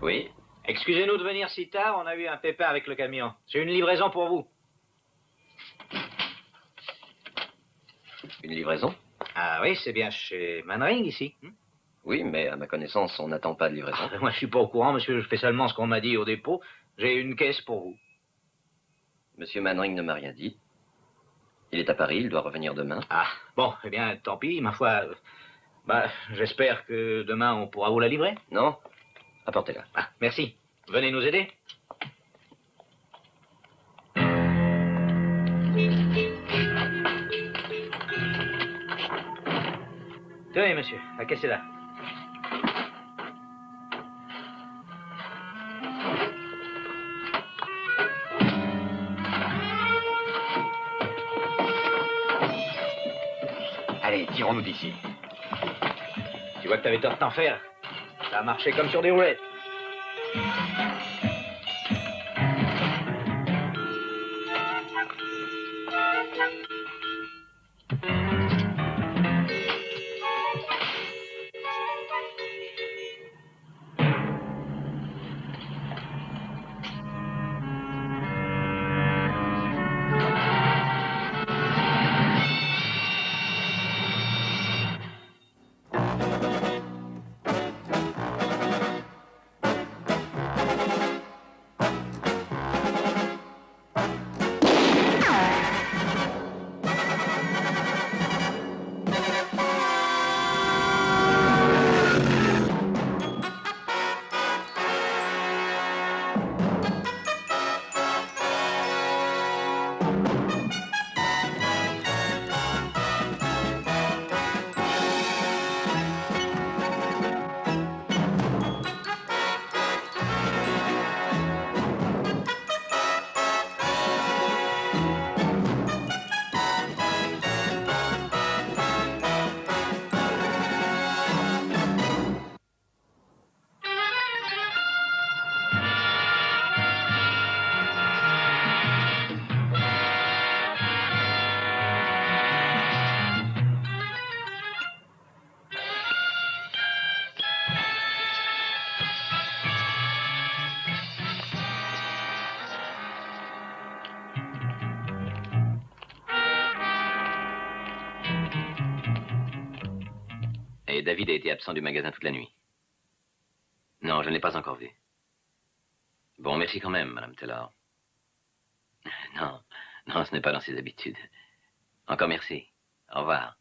Oui. Excusez-nous de venir si tard, on a eu un pépin avec le camion. J'ai une livraison pour vous. Une livraison? Ah oui, c'est bien chez Manring, ici. Oui, mais à ma connaissance, on n'attend pas de livraison. Ah, moi, je suis pas au courant, monsieur. Je fais seulement ce qu'on m'a dit au dépôt. J'ai une caisse pour vous. Monsieur Manring ne m'a rien dit. Il est à Paris, il doit revenir demain. Ah, bon, eh bien, tant pis, ma foi. J'espère que demain, on pourra vous la livrer. Non? Apportez-la. Ah, merci. Venez nous aider. Tenez, monsieur, la caisse est là. Allez, tirons-nous d'ici. Tu vois que t'avais tort de t'en faire. Ça a marché comme sur des roulettes. Et David a été absent du magasin toute la nuit. Non, je ne l'ai pas encore vu. Bon, merci quand même, Madame Taylor. Non, non, ce n'est pas dans ses habitudes. Encore merci. Au revoir.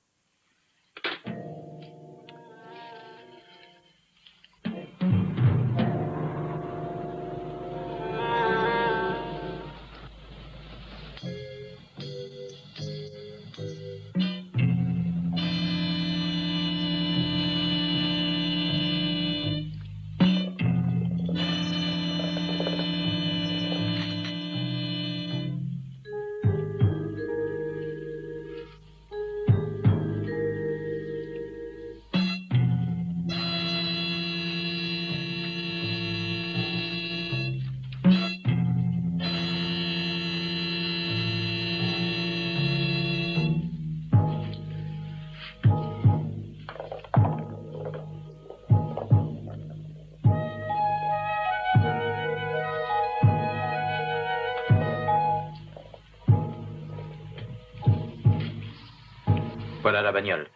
Voilà la bagnole.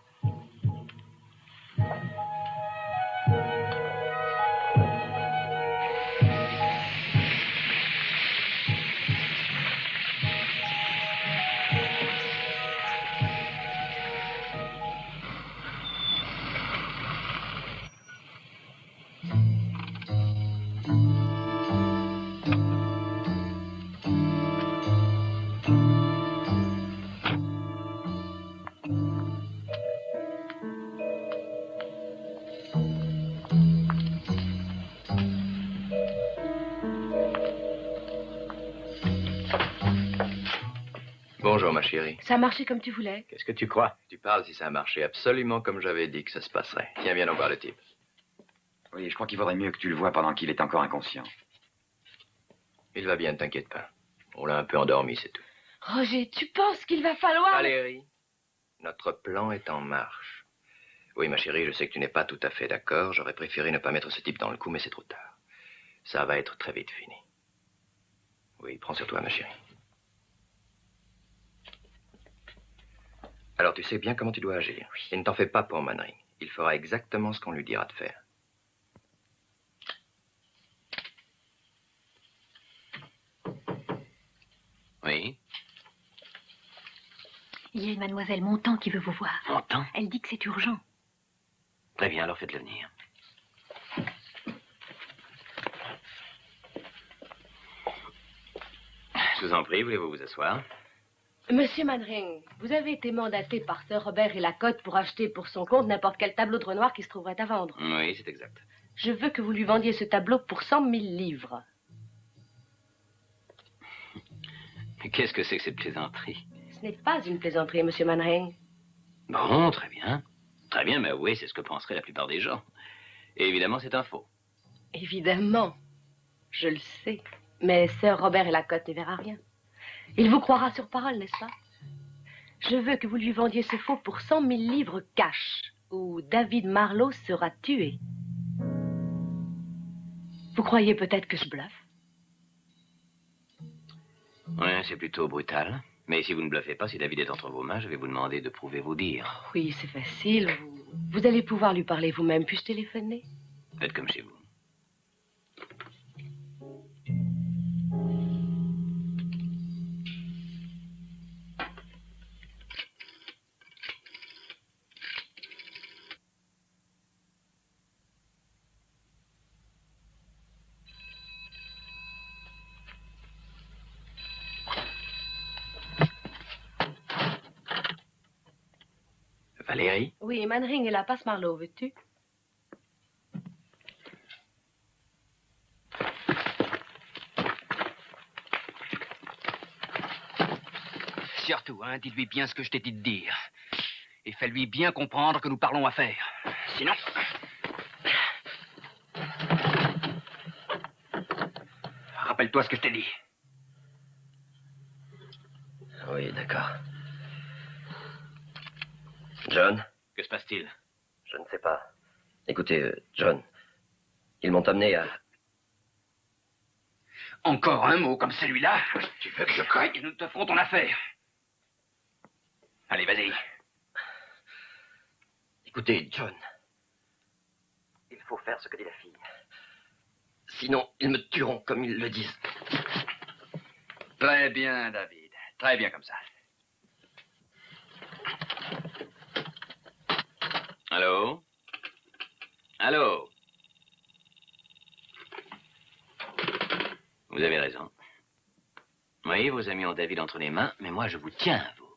Bonjour, ma chérie. Ça a marché comme tu voulais. Qu'est-ce que tu crois? Tu parles si ça a marché absolument comme j'avais dit que ça se passerait. Tiens, viens donc voir le type. Oui, je crois qu'il vaudrait mieux que tu le vois pendant qu'il est encore inconscient. Il va bien, ne t'inquiète pas. On l'a un peu endormi, c'est tout. Roger, tu penses qu'il va falloir... Valérie, notre plan est en marche. Oui, ma chérie, je sais que tu n'es pas tout à fait d'accord. J'aurais préféré ne pas mettre ce type dans le coup, mais c'est trop tard. Ça va être très vite fini. Oui, prends sur toi, ma chérie. Alors, tu sais bien comment tu dois agir. Et ne t'en fais pas pour Manring. Il fera exactement ce qu'on lui dira de faire. Oui. Il y a une mademoiselle Montant qui veut vous voir. Montant? Elle dit que c'est urgent. Très bien, alors faites-le venir. Je vous en prie, voulez-vous vous asseoir? Monsieur Mannering, vous avez été mandaté par Sir Robert et Lacotte pour acheter pour son compte n'importe quel tableau de Renoir qui se trouverait à vendre. Oui, c'est exact. Je veux que vous lui vendiez ce tableau pour 100 000 livres. Mais qu'est-ce que c'est que cette plaisanterie? Ce n'est pas une plaisanterie, monsieur Mannering. Bon, très bien. Très bien, mais oui, c'est ce que penseraient la plupart des gens. Et évidemment, c'est un faux. Évidemment, je le sais. Mais Sir Robert et Lacotte ne verra rien. Il vous croira sur parole, n'est-ce pas? Je veux que vous lui vendiez ce faux pour 100 000 livres cash, ou David Marlowe sera tué. Vous croyez peut-être que je bluffe? Oui, c'est plutôt brutal. Mais si vous ne bluffez pas, si David est entre vos mains, je vais vous demander de prouver vos dires. Oui, c'est facile. Vous allez pouvoir lui parler vous-même. Puis-je téléphoner? Faites comme chez vous. Valérie? Oui, Mannering est là. Passe Marlowe, veux-tu? Surtout, hein, dis-lui bien ce que je t'ai dit de dire. Et fais-lui bien comprendre que nous parlons affaires. Sinon... Rappelle-toi ce que je t'ai dit. Oui, d'accord. John? Que se passe-t-il? Je ne sais pas. Écoutez, John, ils m'ont amené à... Encore un mot comme celui-là? Tu veux que je croie que nous te ferons ton affaire? Allez, vas-y. Écoutez, John, il faut faire ce que dit la fille. Sinon, ils me tueront comme ils le disent. Très bien, David. Très bien comme ça. Allô? Allô? Vous avez raison. Oui, vos amis ont David entre les mains, mais moi, je vous tiens à vous.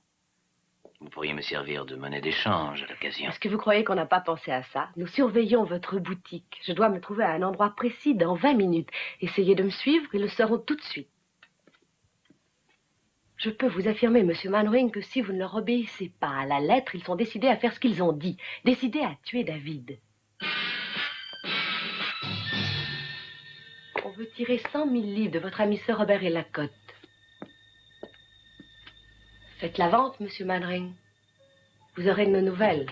Vous pourriez me servir de monnaie d'échange à l'occasion. Est-ce que vous croyez qu'on n'a pas pensé à ça? Nous surveillons votre boutique. Je dois me trouver à un endroit précis dans 20 minutes. Essayez de me suivre, ils le sauront tout de suite. Je peux vous affirmer, monsieur Mannering, que si vous ne leur obéissez pas à la lettre, ils sont décidés à faire ce qu'ils ont dit. Décidés à tuer David. On veut tirer 100 000 livres de votre ami Sir Robert et Lacotte. Faites la vente, monsieur Mannering. Vous aurez de nos nouvelles.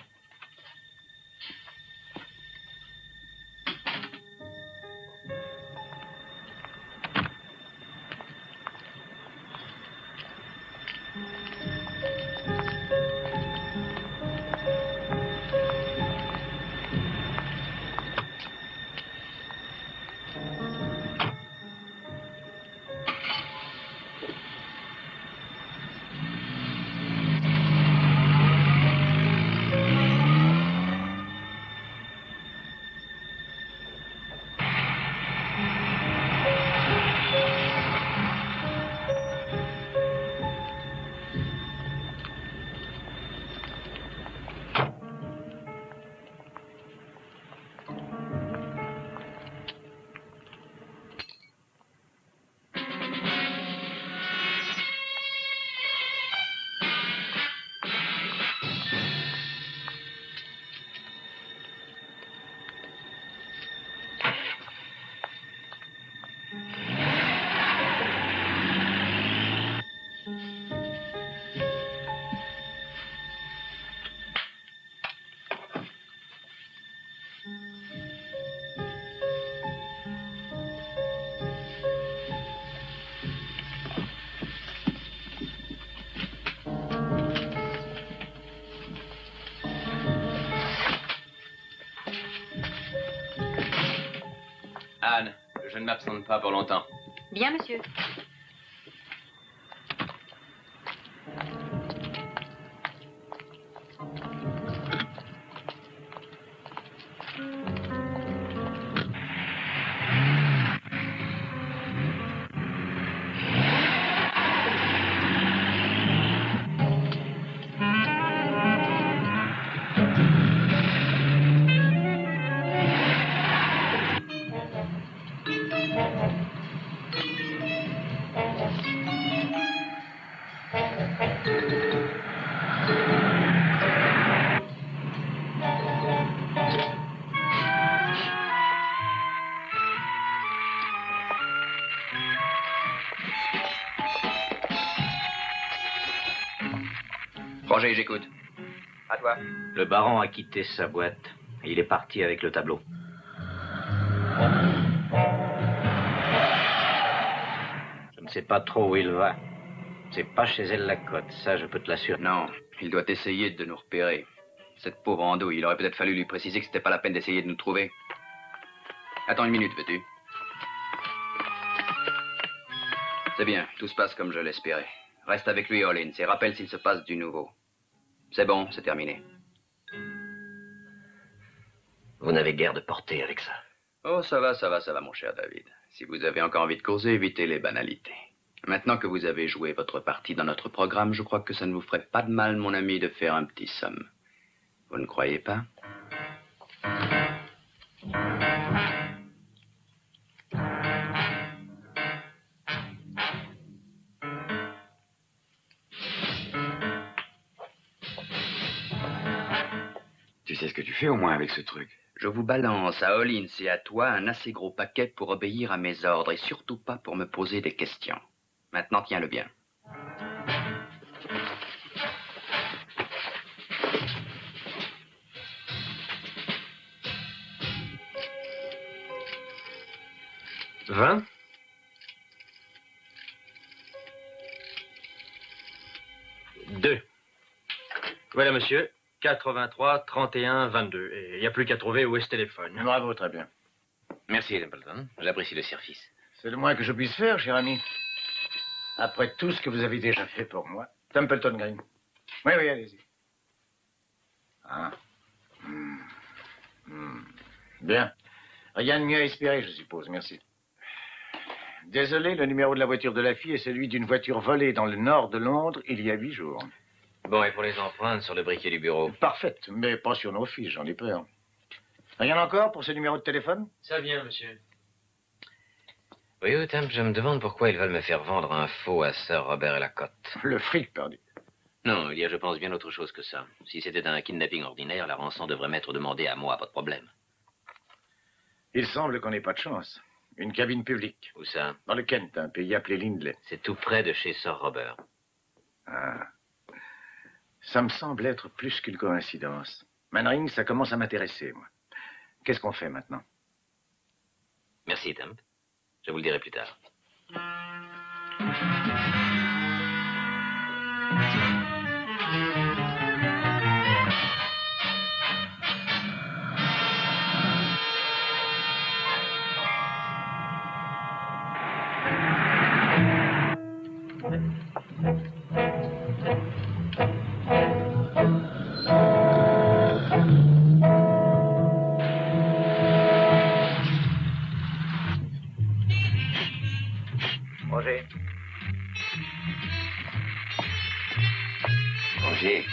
ne m'absente pas pour longtemps. Bien, monsieur. Roger, j'écoute. À toi. Le baron a quitté sa boîte et il est parti avec le tableau. Je ne sais pas trop où il va. C'est pas chez elle la cote, ça je peux te l'assurer. Non, il doit essayer de nous repérer. Cette pauvre andouille, il aurait peut-être fallu lui préciser que c'était pas la peine d'essayer de nous trouver. Attends une minute, veux-tu? C'est bien, tout se passe comme je l'espérais. Reste avec lui, Hollins, et rappelle s'il se passe du nouveau. C'est bon, c'est terminé. Vous n'avez guère de portée avec ça. Oh, ça va, mon cher David. Si vous avez encore envie de causer, évitez les banalités. Maintenant que vous avez joué votre partie dans notre programme, je crois que ça ne vous ferait pas de mal, mon ami, de faire un petit somme. Vous ne croyez pas? Tu sais ce que tu fais au moins avec ce truc? Je vous balance à Hollins et à toi un assez gros paquet pour obéir à mes ordres et surtout pas pour me poser des questions. Maintenant, tiens-le bien. $20. Voilà, monsieur. 83 31 22. Et il n'y a plus qu'à trouver où est ce téléphone. Bravo, très bien. Merci, Templeton. J'apprécie le service. C'est le moins que je puisse faire, cher ami. Après tout ce que vous avez déjà fait pour moi. Templeton Green. Oui, allez-y. Ah. Bien. Rien de mieux à espérer, je suppose. Merci. Désolé, le numéro de la voiture de la fille est celui d'une voiture volée dans le nord de Londres il y a 8 jours. Bon, et pour les empreintes sur le briquet du bureau? Parfaite, mais pas sur nos fiches, j'en ai peur. Rien encore pour ce numéro de téléphone? Ça vient, monsieur. Oui, au Temple, je me demande pourquoi ils veulent me faire vendre un faux à Sir Robert et Lacotte. Le fric, perdu. Non, il y a, je pense, bien autre chose que ça. Si c'était un kidnapping ordinaire, la rançon devrait m'être demandée à moi, pas de problème. Il semble qu'on n'ait pas de chance. Une cabine publique. Où ça? Dans le Kent, un pays appelé Lindley. C'est tout près de chez Sir Robert. Ah. Ça me semble être plus qu'une coïncidence. Mannering, ça commence à m'intéresser, moi. Qu'est-ce qu'on fait maintenant? Merci, Temple. Je vous le dirai plus tard. Roger. Roger.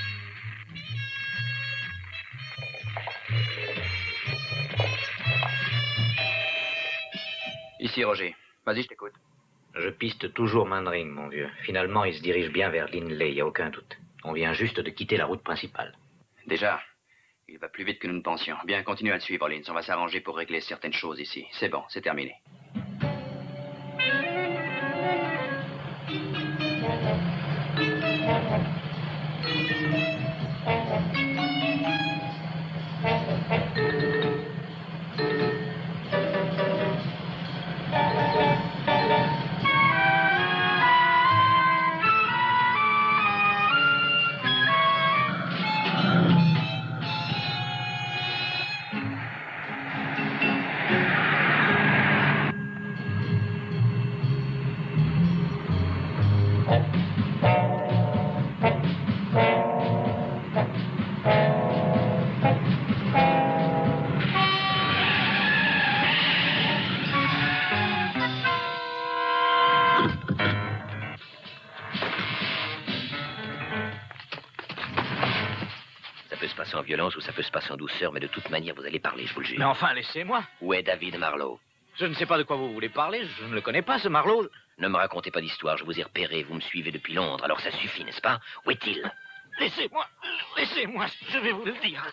Ici, Roger. Vas-y, je t'écoute. Je piste toujours Mannering, mon vieux. Finalement, il se dirige bien vers Lindley, il n'y a aucun doute. On vient juste de quitter la route principale. Déjà, il va plus vite que nous ne pensions. Bien, continue à le suivre, Hollins. On va s'arranger pour régler certaines choses ici. C'est bon, c'est terminé. passer en violence ou ça peut se passer en douceur, mais de toute manière, vous allez parler, je vous le jure. Mais enfin, laissez-moi. Où est David Marlowe? Je ne sais pas de quoi vous voulez parler. Je ne le connais pas, ce Marlowe. Ne me racontez pas d'histoire, je vous ai repéré, vous me suivez depuis Londres, alors ça suffit, n'est-ce pas? Où est-il? Laissez-moi, je vais vous le dire.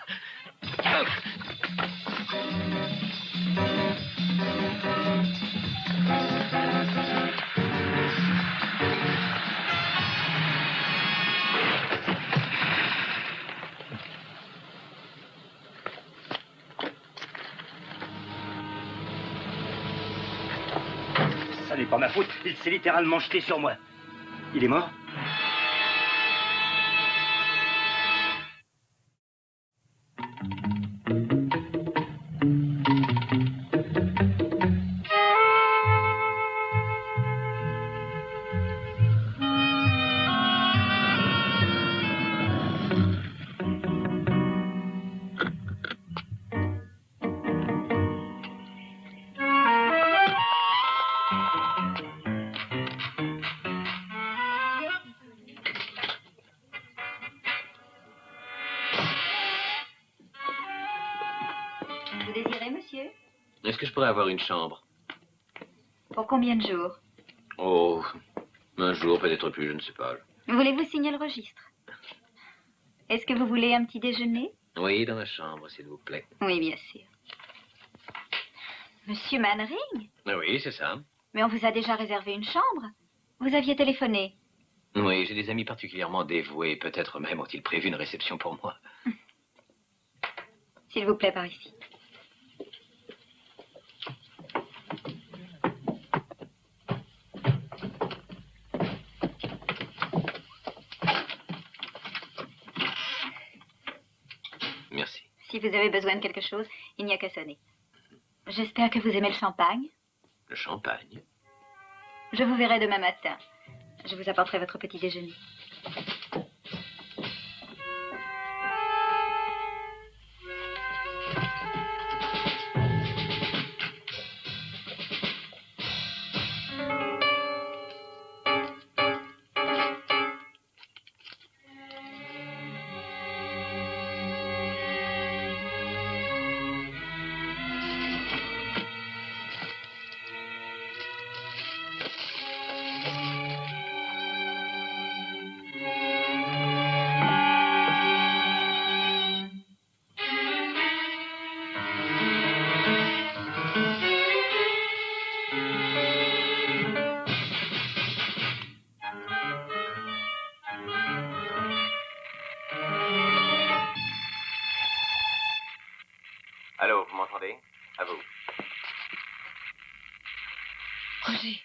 Ça n'est pas ma faute, il s'est littéralement jeté sur moi. Il est mort? Vous désirez, monsieur? Est-ce que je pourrais avoir une chambre? Pour combien de jours? Oh, un jour, peut-être plus, je ne sais pas. Voulez-vous signer le registre? Est-ce que vous voulez un petit déjeuner? Oui, dans la chambre, s'il vous plaît. Oui, bien sûr. Monsieur Mannering? Oui, c'est ça. Mais on vous a déjà réservé une chambre. Vous aviez téléphoné. Oui, j'ai des amis particulièrement dévoués. Peut-être même ont-ils prévu une réception pour moi. S'il vous plaît, par ici. Merci. Si vous avez besoin de quelque chose, il n'y a qu'à sonner. J'espère que vous aimez le champagne. Le champagne? Je vous verrai demain matin. Je vous apporterai votre petit déjeuner. Allô, vous m'entendez? À vous. Roger.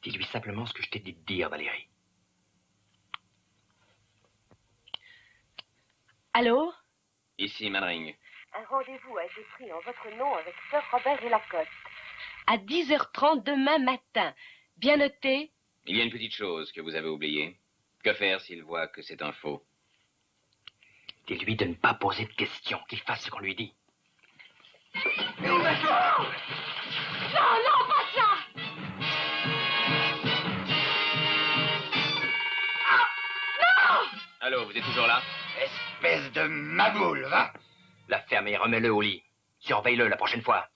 Dis-lui simplement ce que je t'ai dit de dire, Valérie. Allô? Ici, Mannering. Un rendez-vous a été pris en votre nom avec Sir Robert et Lacoste. À 10h30 demain matin. Bien noté? Il y a une petite chose que vous avez oubliée. Que faire s'il voit que c'est un faux? Dis-lui de ne pas poser de questions, qu'il fasse ce qu'on lui dit. Non, non, pas ça! Ah, non! Allô, vous êtes toujours là? Espèce de maboule, va! La ferme et remets-le au lit. Surveille-le la prochaine fois.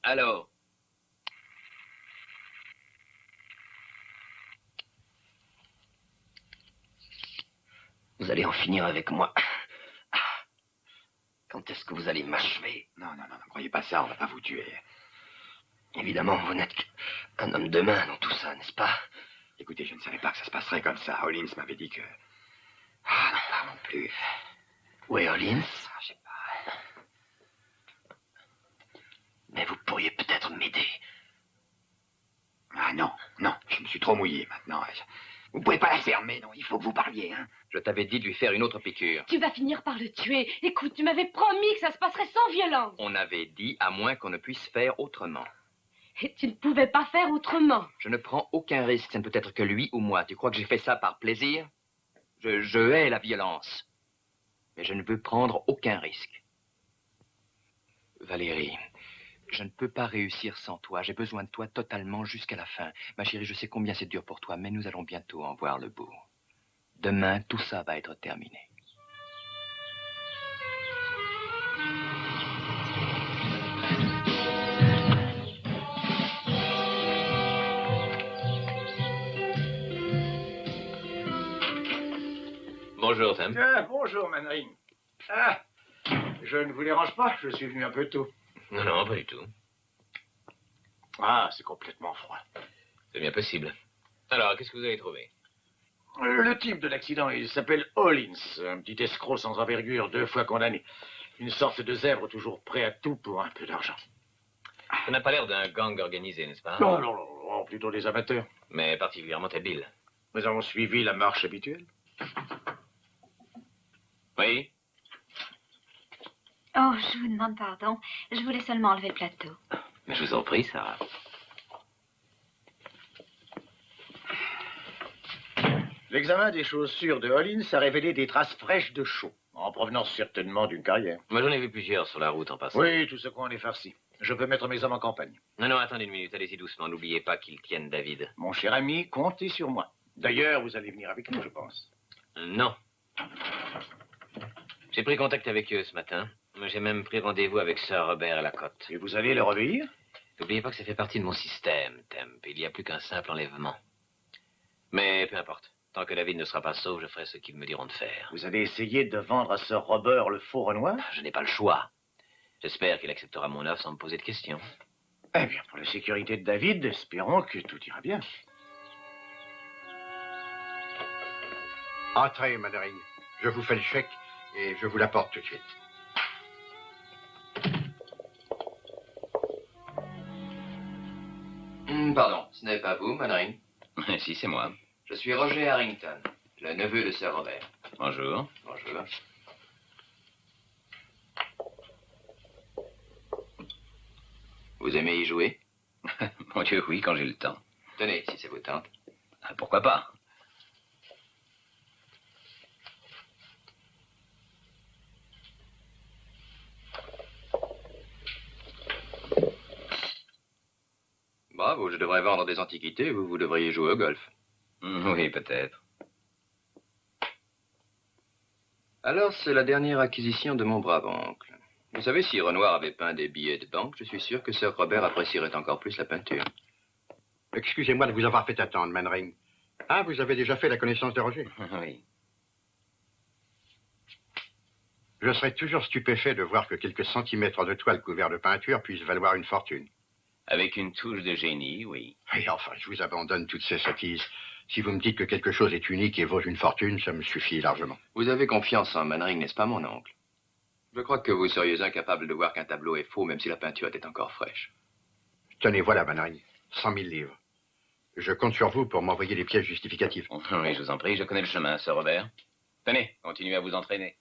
Allô? Vous allez en finir avec moi. Quand est-ce que vous allez m'achever? Non, ne croyez pas ça, on va pas vous tuer. Évidemment, vous n'êtes qu'un homme de main dans tout ça, n'est-ce pas? Écoutez, je ne savais pas que ça se passerait comme ça. Hollins m'avait dit que... Ah, n'en parlons plus. Où est Hollins? Je sais pas. Mais vous pourriez peut-être m'aider. Ah non, je me suis trop mouillé maintenant. Vous pouvez pas la fermer, non, il faut que vous parliez, hein. Je t'avais dit de lui faire une autre piqûre. Tu vas finir par le tuer. Écoute, tu m'avais promis que ça se passerait sans violence. On avait dit à moins qu'on ne puisse faire autrement. Et tu ne pouvais pas faire autrement. Je ne prends aucun risque, ça ne peut être que lui ou moi. Tu crois que j'ai fait ça par plaisir? Je hais la violence. Mais je ne veux prendre aucun risque. Valérie, Je ne peux pas réussir sans toi. J'ai besoin de toi totalement jusqu'à la fin. Ma chérie, je sais combien c'est dur pour toi, mais nous allons bientôt en voir le bout. Demain, tout ça va être terminé. Bonjour, Sam. Ah, bonjour, Manring. Ah, je ne vous dérange pas, je suis venu un peu tôt. Non, non, pas du tout. Ah, c'est complètement froid. C'est bien possible. Alors, qu'est-ce que vous avez trouvé? Le type de l'accident, il s'appelle Hollins, un petit escroc sans envergure, 2 fois condamné. Une sorte de zèbre toujours prêt à tout pour un peu d'argent. Ça n'a pas l'air d'un gang organisé, n'est-ce pas? Non, non, non, plutôt des amateurs. Mais particulièrement habile. Nous avons suivi la marche habituelle. Oui? Oh, je vous demande pardon. Je voulais seulement enlever le plateau. Mais je vous en prie, Sarah. L'examen des chaussures de Hollins a révélé des traces fraîches de chaux, en provenance certainement d'une carrière. Moi, j'en ai vu plusieurs sur la route en passant. Oui, tout ce qu'on est farci. Je peux mettre mes hommes en campagne. Non, non, attendez une minute, allez-y doucement. N'oubliez pas qu'ils tiennent David. Mon cher ami, comptez sur moi. D'ailleurs, vous allez venir avec nous, je pense. Non. J'ai pris contact avec eux ce matin. J'ai même pris rendez-vous avec Sir Robert à la côte. Et vous allez leur obéir? N'oubliez pas que ça fait partie de mon système, Temp. Il n'y a plus qu'un simple enlèvement. Mais peu importe. Tant que David ne sera pas sauf, je ferai ce qu'ils me diront de faire. Vous allez essayer de vendre à Sir Robert le faux Renoir? Je n'ai pas le choix. J'espère qu'il acceptera mon offre sans me poser de questions. Eh bien, pour la sécurité de David, espérons que tout ira bien. Entrez, Manring. Je vous fais le chèque et je vous l'apporte tout de suite. Pardon, ce n'est pas vous, Manring? Si, c'est moi. Je suis Roger Harrington, le neveu de Sir Robert. Bonjour. Bonjour. Vous aimez y jouer? Mon Dieu, oui, quand j'ai le temps. Tenez, si ça vous tente. Pourquoi pas? Bravo, je devrais vendre des antiquités, vous devriez jouer au golf. Oui, peut-être. Alors, c'est la dernière acquisition de mon brave oncle. Vous savez, si Renoir avait peint des billets de banque, je suis sûr que Sir Robert apprécierait encore plus la peinture. Excusez-moi de vous avoir fait attendre, Manring. Ah, vous avez déjà fait la connaissance de Roger? Oui. Je serais toujours stupéfait de voir que quelques centimètres de toile couverts de peinture puissent valoir une fortune. Avec une touche de génie, oui. Et enfin, je vous abandonne toutes ces sottises. Si vous me dites que quelque chose est unique et vaut une fortune, ça me suffit largement. Vous avez confiance en Manring, n'est-ce pas, mon oncle? Je crois que vous seriez incapable de voir qu'un tableau est faux, même si la peinture était encore fraîche. Tenez, voilà, Manring. 100 000 livres. Je compte sur vous pour m'envoyer les pièces justificatives. Oui, je vous en prie, je connais le chemin, Sir Robert. Tenez, continuez à vous entraîner.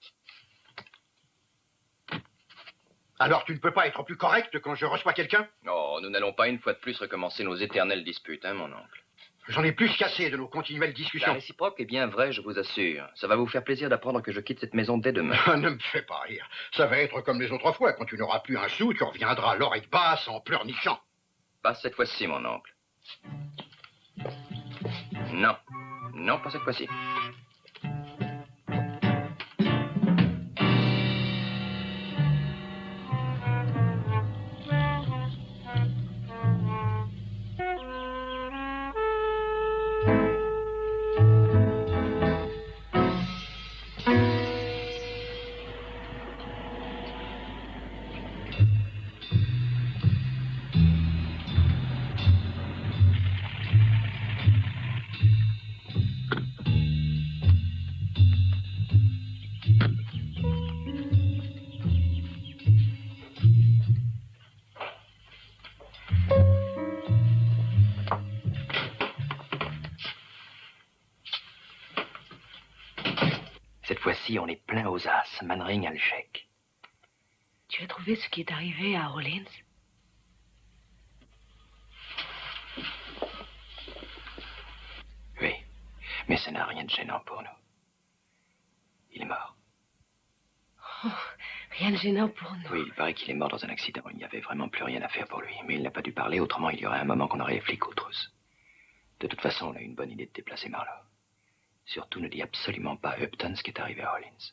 Alors tu ne peux pas être plus correct quand je reçois quelqu'un? Oh, nous n'allons pas une fois de plus recommencer nos éternelles disputes, hein, mon oncle? J'en ai plus qu'assez de nos continuelles discussions. La réciproque est bien vraie, je vous assure. Ça va vous faire plaisir d'apprendre que je quitte cette maison dès demain. Ne me fais pas rire. Ça va être comme les autres fois. Quand tu n'auras plus un sou, tu reviendras l'oreille basse en pleurnichant. Pas cette fois-ci, mon oncle. Non. Non, pas cette fois-ci. Cette fois-ci, on est plein aux as. Manring a le chèque. Tu as trouvé ce qui est arrivé à Hollins? Oui, mais ça n'a rien de gênant pour nous. Il est mort. Oh, Rien de gênant pour nous. Oui, il paraît qu'il est mort dans un accident. Il n'y avait vraiment plus rien à faire pour lui. Mais il n'a pas dû parler, autrement il y aurait un moment qu'on aurait les flics aux trousses. De toute façon, on a eu une bonne idée de déplacer Marlowe. Surtout, ne dis absolument pas à Upton ce qui est arrivé à Hollins.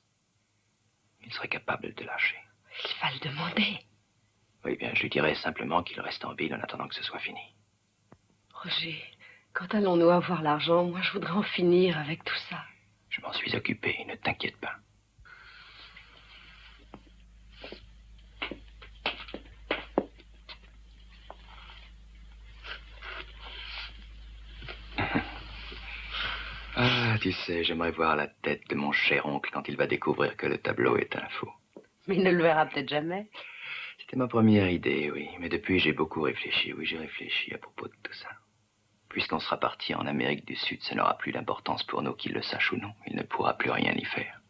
Il serait capable de te lâcher. Il va le demander. Oui, bien, je lui dirai simplement qu'il reste en ville en attendant que ce soit fini. Roger, quand allons-nous avoir l'argent? Moi, je voudrais en finir avec tout ça. Je m'en suis occupé, ne t'inquiète pas. Ah, tu sais, j'aimerais voir la tête de mon cher oncle quand il va découvrir que le tableau est un faux. Mais il ne le verra peut-être jamais. C'était ma première idée, oui. Mais depuis, j'ai beaucoup réfléchi. Oui, j'ai réfléchi à propos de tout ça. Puisqu'on sera parti en Amérique du Sud, ça n'aura plus d'importance pour nous qu'il le sache ou non. Il ne pourra plus rien y faire.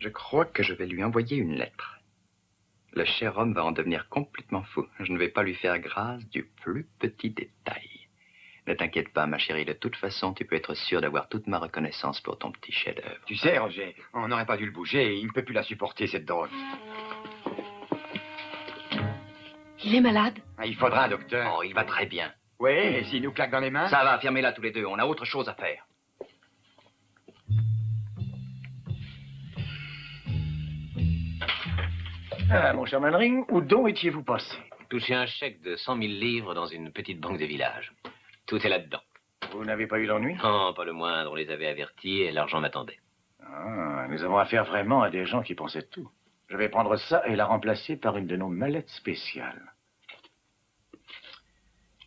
Je crois que je vais lui envoyer une lettre. Le cher homme va en devenir complètement fou. Je ne vais pas lui faire grâce du plus petit détail. Ne t'inquiète pas, ma chérie. De toute façon, tu peux être sûr d'avoir toute ma reconnaissance pour ton petit chef-d'œuvre. Tu sais, Roger, on n'aurait pas dû le bouger. Il ne peut plus la supporter, cette drogue. Il est malade? Il faudra un docteur. Oh, il va très bien. Oui, et s'il nous claque dans les mains? Ça va, fermez-la tous les deux. On a autre chose à faire. Ah, mon cher Mannering, où donc étiez-vous passé? Touché un chèque de 100 000 livres dans une petite banque de village. Tout est là-dedans. Vous n'avez pas eu d'ennui? Non, pas le moindre. On les avait avertis et l'argent m'attendait. Ah, nous avons affaire vraiment à des gens qui pensaient tout. Je vais prendre ça et la remplacer par une de nos mallettes spéciales.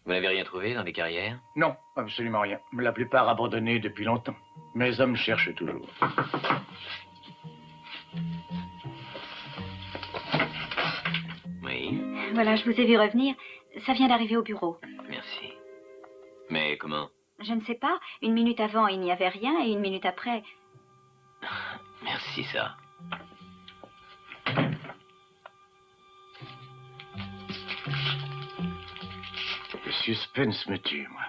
Vous n'avez rien trouvé dans les carrières? Non, absolument rien. La plupart abandonnés depuis longtemps. Mes hommes cherchent toujours. Oui. Voilà, je vous ai vu revenir. Ça vient d'arriver au bureau. Merci. Mais comment? Je ne sais pas. Une minute avant, il n'y avait rien, et une minute après... Merci, ça. Le suspense me tue, moi.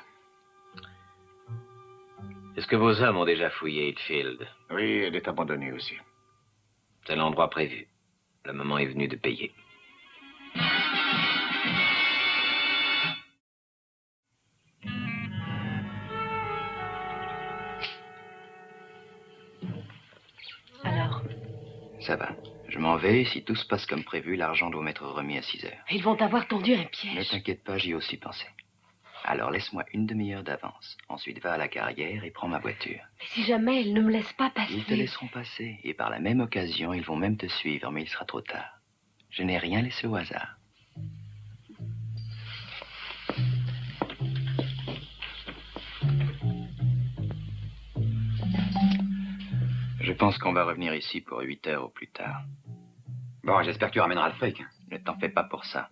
Est-ce que vos hommes ont déjà fouillé Hitfield? Oui, elle est abandonnée aussi. C'est l'endroit prévu. Le moment est venu de payer. Alors? Ça va. Je m'en vais. Si tout se passe comme prévu, l'argent doit m'être remis à 6 heures. Ils vont avoir tendu un Ne piège. t'inquiète pas, j'y ai aussi pensé. Alors laisse-moi une demi-heure d'avance. Ensuite, va à la carrière et prends ma voiture. Mais si jamais ils ne me laissent pas passer... Ils te laisseront passer. Et par la même occasion, ils vont même te suivre, mais il sera trop tard. Je n'ai rien laissé au hasard. Je pense qu'on va revenir ici pour 8 heures au plus tard. Bon, j'espère que tu ramèneras le fric. Ne t'en fais pas pour ça.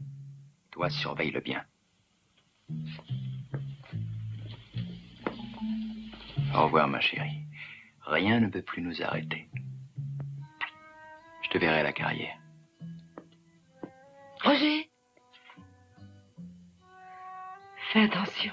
Toi, surveille-le bien. Au revoir, ma chérie. Rien ne peut plus nous arrêter. Je te verrai à la carrière. Roger! Fais attention.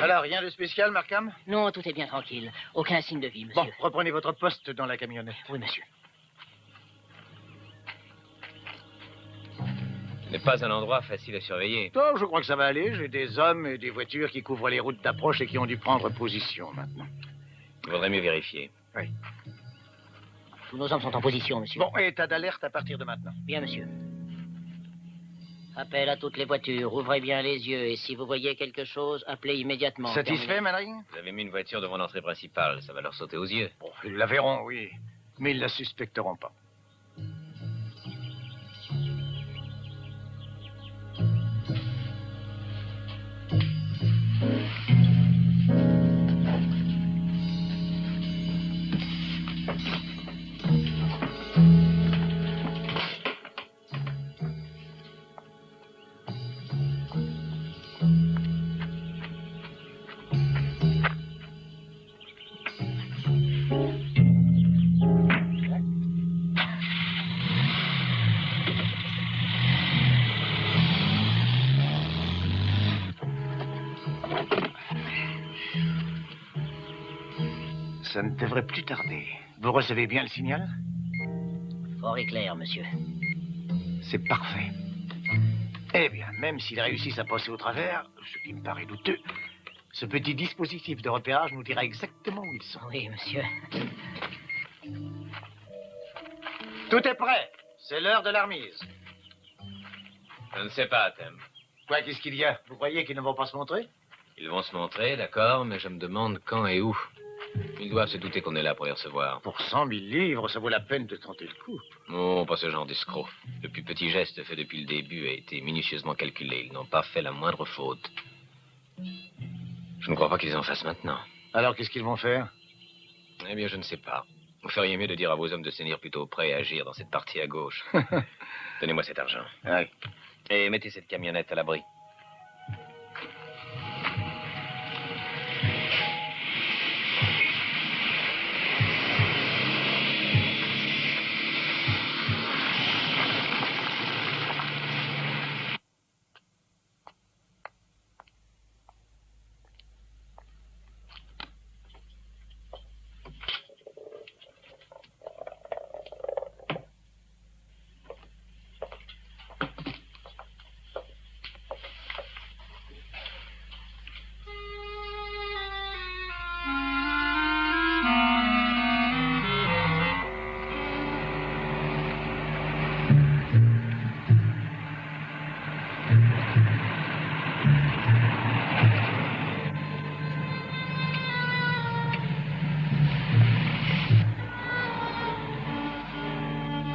Alors, rien de spécial, Markham? Non, tout est bien tranquille. Aucun signe de vie, monsieur. Bon, reprenez votre poste dans la camionnette. Oui, monsieur. Ce n'est pas un endroit facile à surveiller. Oh, je crois que ça va aller. J'ai des hommes et des voitures qui couvrent les routes d'approche et qui ont dû prendre position maintenant. Il vaudrait mieux vérifier. Oui. Tous nos hommes sont en position, monsieur. Bon, état d'alerte à partir de maintenant. Bien, monsieur. Appel à toutes les voitures. Ouvrez bien les yeux et si vous voyez quelque chose, appelez immédiatement. Satisfait, Mannering? Vous avez mis une voiture devant l'entrée principale. Ça va leur sauter aux yeux. Bon, ils la verront, oui. Mais ils la suspecteront pas. Ça ne devrait plus tarder. Vous recevez bien le signal? Fort et clair, monsieur. C'est parfait. Eh bien, même s'ils réussissent à passer au travers, ce qui me paraît douteux, ce petit dispositif de repérage nous dira exactement où ils sont. Oui, monsieur. Tout est prêt. C'est l'heure de la remise. Je ne sais pas, Thème. Quoi, qu'est-ce qu'il y a? Vous croyez qu'ils ne vont pas se montrer? Ils vont se montrer, d'accord, mais je me demande quand et où. Ils doivent se douter qu'on est là pour les recevoir. Pour 100 000 livres, ça vaut la peine de tenter le coup. Oh, pas ce genre d'escroc. Le plus petit geste fait depuis le début a été minutieusement calculé. Ils n'ont pas fait la moindre faute. Je ne crois pas qu'ils en fassent maintenant. Alors, qu'est-ce qu'ils vont faire? Eh bien, je ne sais pas. Vous feriez mieux de dire à vos hommes de se tenir plutôt prêts à agir dans cette partie à gauche. Donnez-moi cet argent. Oui. Et mettez cette camionnette à l'abri.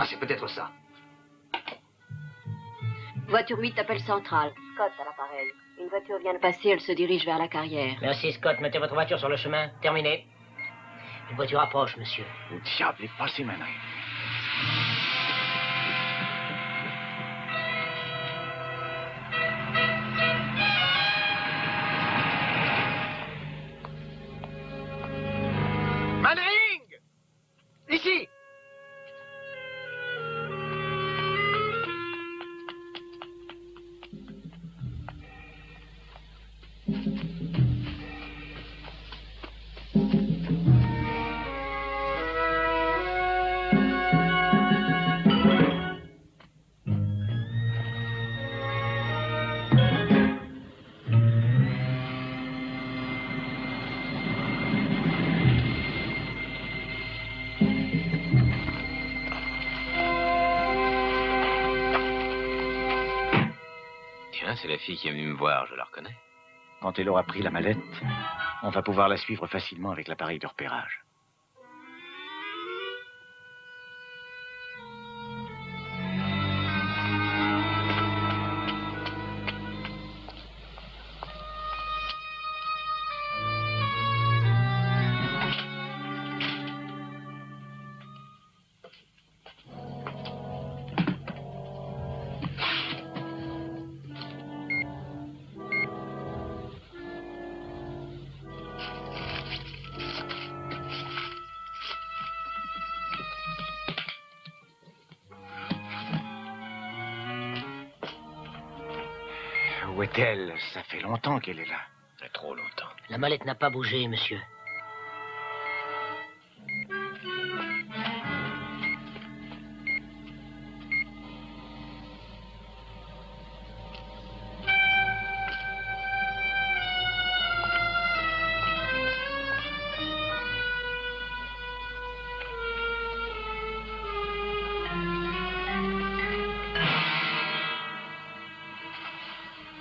Ah, c'est peut-être ça. Voiture 8, appel central. Scott à l'appareil. Une voiture vient de passer, elle se dirige vers la carrière. Merci, Scott. Mettez votre voiture sur le chemin. Terminé. Une voiture approche, monsieur. Au diable est passé, Manring. Manring! Ici! Tiens, c'est la fille qui est venue me voir, je la reconnais. Quand elle aura pris la mallette, on va pouvoir la suivre facilement avec l'appareil de repérage. Où est-elle? Ça fait longtemps qu'elle est là. Trop longtemps. La mallette n'a pas bougé, monsieur.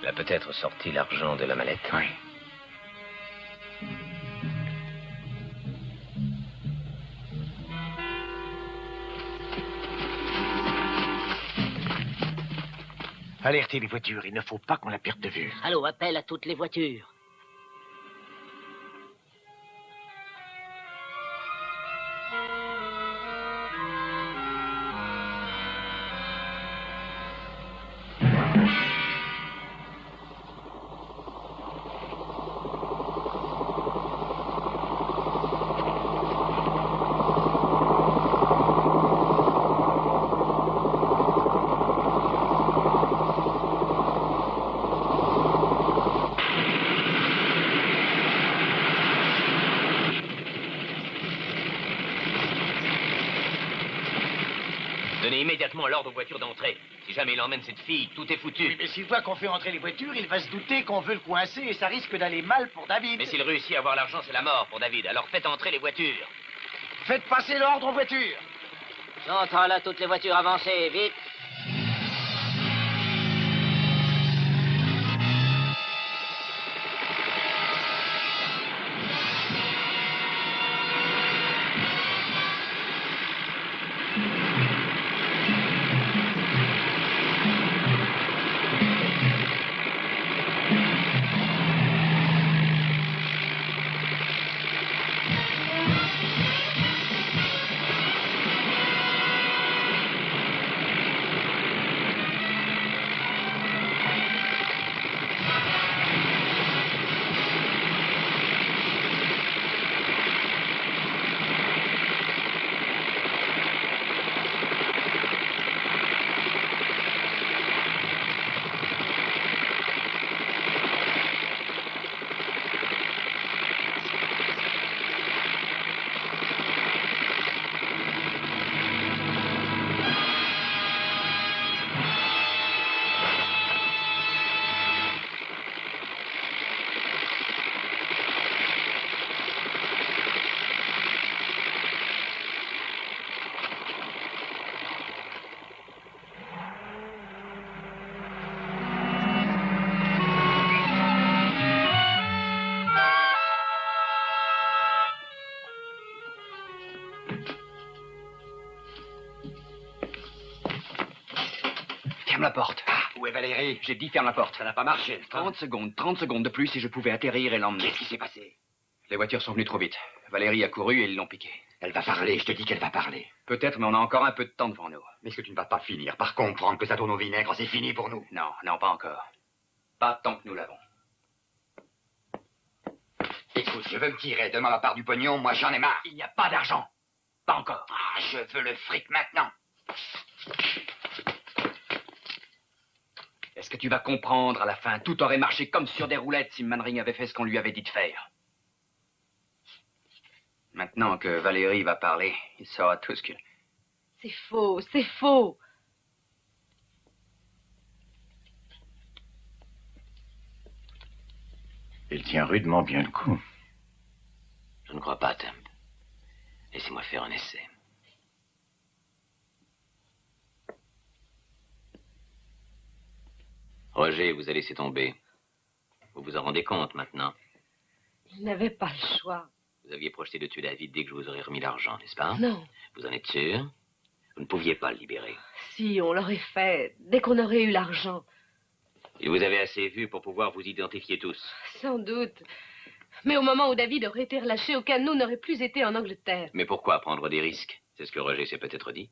Elle a peut-être sorti l'argent de la mallette. Oui. Alertez les voitures, il ne faut pas qu'on la perde de vue. Allô, appel à toutes les voitures. Donnez immédiatement l'ordre aux voitures d'entrer. Si jamais il emmène cette fille, tout est foutu. Oui, mais s'il voit qu'on fait entrer les voitures, il va se douter qu'on veut le coincer et ça risque d'aller mal pour David. Mais s'il réussit à avoir l'argent, c'est la mort pour David. Alors faites entrer les voitures. Faites passer l'ordre aux voitures. J'entends là toutes les voitures avancées, vite. Ferme la porte. Ah, où est Valérie? J'ai dit ferme la porte. Ça n'a pas marché. 30 secondes de plus si je pouvais atterrir et l'emmener. Qu'est-ce qui s'est passé? Les voitures sont venues trop vite. Valérie a couru et ils l'ont piquée. Elle va parler, je te dis qu'elle va parler. Peut-être, mais on a encore un peu de temps devant nous. Mais est-ce que tu ne vas pas finir par comprendre que ça tourne au vinaigre, c'est fini pour nous? Non, non, pas encore. Pas tant que nous l'avons. Écoute, je veux me tirer. Donne-moi ma part du pognon, moi j'en ai marre. Il n'y a pas d'argent. Pas encore. Ah, je veux le fric maintenant. Est-ce que tu vas comprendre à la fin? Tout aurait marché comme sur des roulettes si Manring avait fait ce qu'on lui avait dit de faire. Maintenant que Valérie va parler, il saura tout ce que... C'est faux, c'est faux. Il tient rudement bien le coup. Je ne crois pas, Temp. Laissez-moi faire un essai. Roger vous a laissé tomber. Vous vous en rendez compte maintenant? Il n'avait pas le choix. Vous aviez projeté de tuer David dès que je vous aurais remis l'argent, n'est-ce pas? Non. Vous en êtes sûr? Vous ne pouviez pas le libérer. Si, on l'aurait fait, dès qu'on aurait eu l'argent. Et vous avez assez vu pour pouvoir vous identifier tous. Sans doute. Mais au moment où David aurait été relâché, aucun de nous n'aurait plus été en Angleterre. Mais pourquoi prendre des risques? C'est ce que Roger s'est peut-être dit.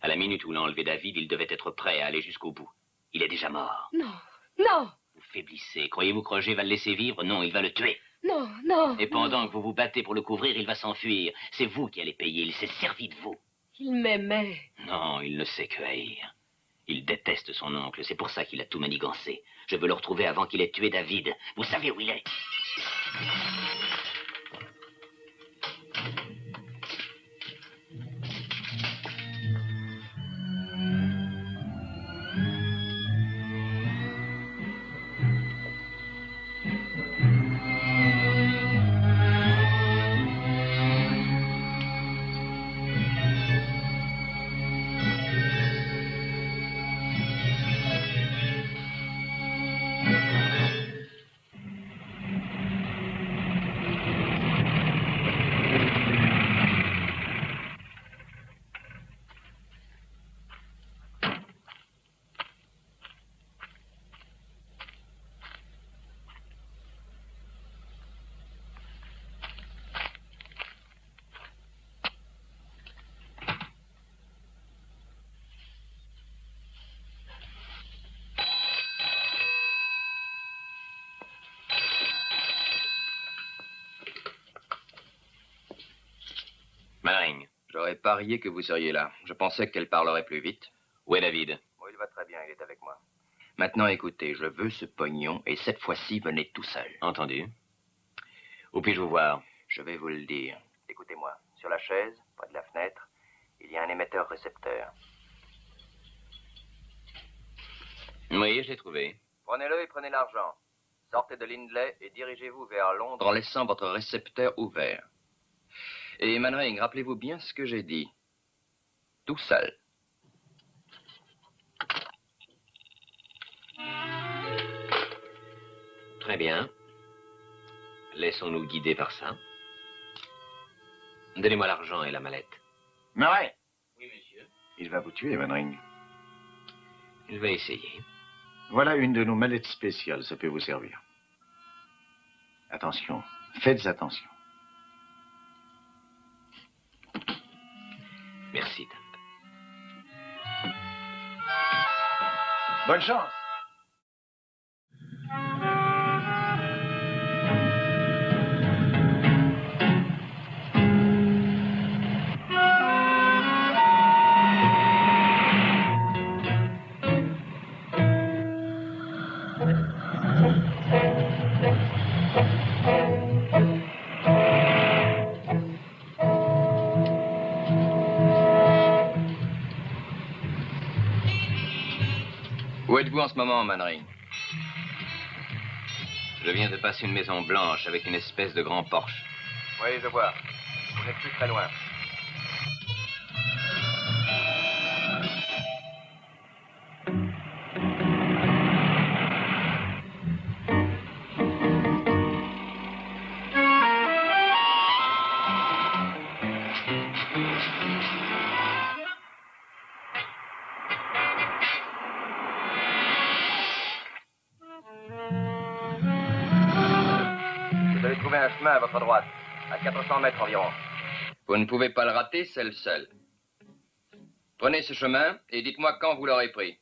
À la minute où l'on a enlevé David, il devait être prêt à aller jusqu'au bout. Il est déjà mort. Non, non. Vous faiblissez. Croyez-vous que Roger va le laisser vivre? Non, il va le tuer. Non, non. Et pendant que vous vous battez pour le couvrir, il va s'enfuir. C'est vous qui allez payer. Il s'est servi de vous. Il m'aimait. Non, il ne sait que haïr. Il déteste son oncle. C'est pour ça qu'il a tout manigancé. Je veux le retrouver avant qu'il ait tué David. Vous savez où il est? Manring. J'aurais parié que vous seriez là. Je pensais qu'elle parlerait plus vite. Où est David? Oh, il va très bien, il est avec moi. Maintenant, écoutez, je veux ce pognon, et cette fois-ci, venez tout seul. Entendu. Où puis-je vous voir? Je vais vous le dire. Écoutez-moi, sur la chaise, près de la fenêtre, il y a un émetteur-récepteur. Oui, je l'ai trouvé. Prenez-le et prenez l'argent. Sortez de Lindley et dirigez-vous vers Londres en laissant votre récepteur ouvert. Et Mannering, rappelez-vous bien ce que j'ai dit. Tout seul. Très bien. Laissons-nous guider par ça. Donnez-moi l'argent et la mallette. Murray. Oui, monsieur. Il va vous tuer, Mannering. Il va essayer. Voilà une de nos mallettes spéciales, ça peut vous servir. Attention, faites attention. Merci, Temp. Bonne chance. Où êtes-vous en ce moment, Mannering? Je viens de passer une maison blanche avec une espèce de grand Porsche. Oui, je vois. Vous n'êtes plus très loin. Vous allez trouver un chemin à votre droite, à 400 mètres environ. Vous ne pouvez pas le rater, c'est le seul. Prenez ce chemin et dites-moi quand vous l'aurez pris.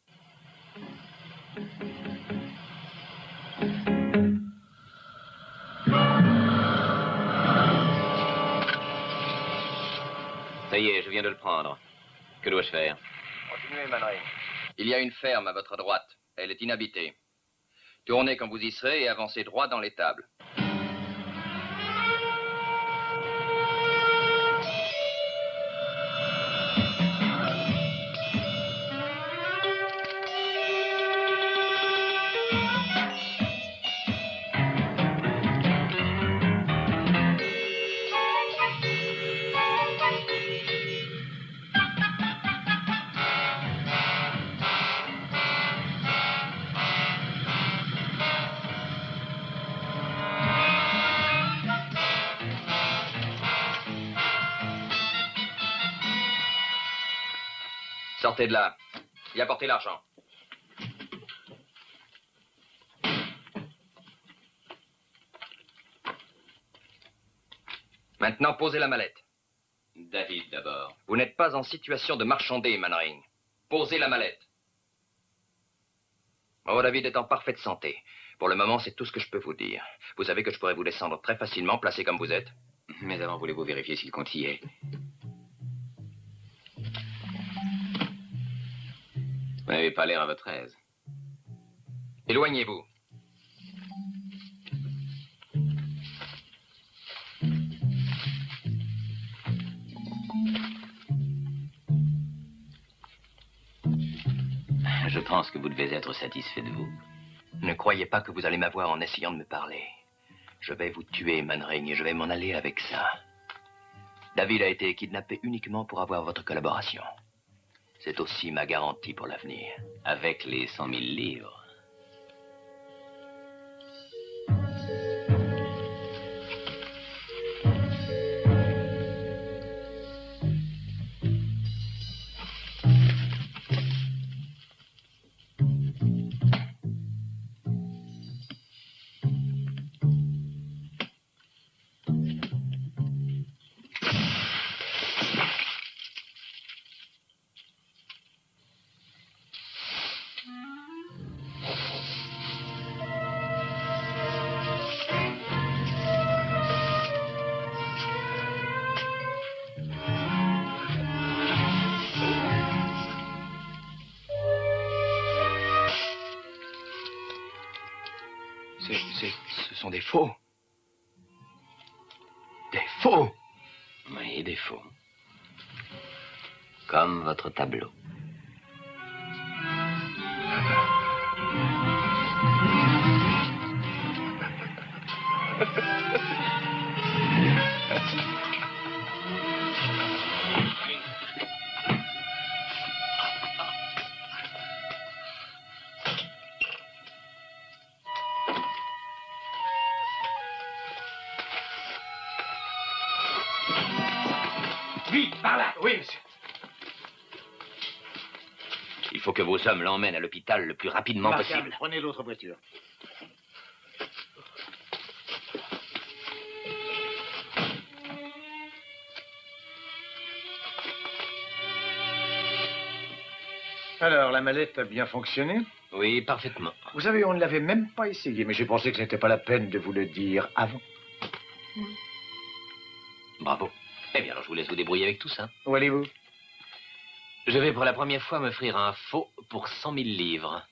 Ça y est, je viens de le prendre. Que dois-je faire? Continuez, Mannering. Il y a une ferme à votre droite. Elle est inhabitée. Tournez quand vous y serez et avancez droit dans l'étable. Sortez de là et apportez l'argent. Maintenant, posez la mallette. David, d'abord. Vous n'êtes pas en situation de marchander, Mannering. Posez la mallette. Oh, David est en parfaite santé. Pour le moment, c'est tout ce que je peux vous dire. Vous savez que je pourrais vous descendre très facilement, placé comme vous êtes. Mais avant, voulez-vous vérifier s'il compte y est? Vous n'avez pas l'air à votre aise. Éloignez-vous. Je pense que vous devez être satisfait de vous. Ne croyez pas que vous allez m'avoir en essayant de me parler. Je vais vous tuer, Mannering, et je vais m'en aller avec ça. David a été kidnappé uniquement pour avoir votre collaboration. C'est aussi ma garantie pour l'avenir. Avec les 100 000 livres. Ce sont des faux. Des faux. Oui, des faux. Comme votre tableau. Vite, par là. Oui, monsieur. Il faut que vos hommes l'emmènent à l'hôpital le plus rapidement Remarquable. possible. Prenez l'autre voiture. Alors, la mallette a bien fonctionné? Oui, parfaitement. Vous savez, on ne l'avait même pas essayé, mais j'ai pensé que ce n'était pas la peine de vous le dire avant. Bravo. Eh bien, alors je vous laisse vous débrouiller avec tout ça. Où allez-vous? Je vais pour la première fois m'offrir un faux pour 100 000 livres.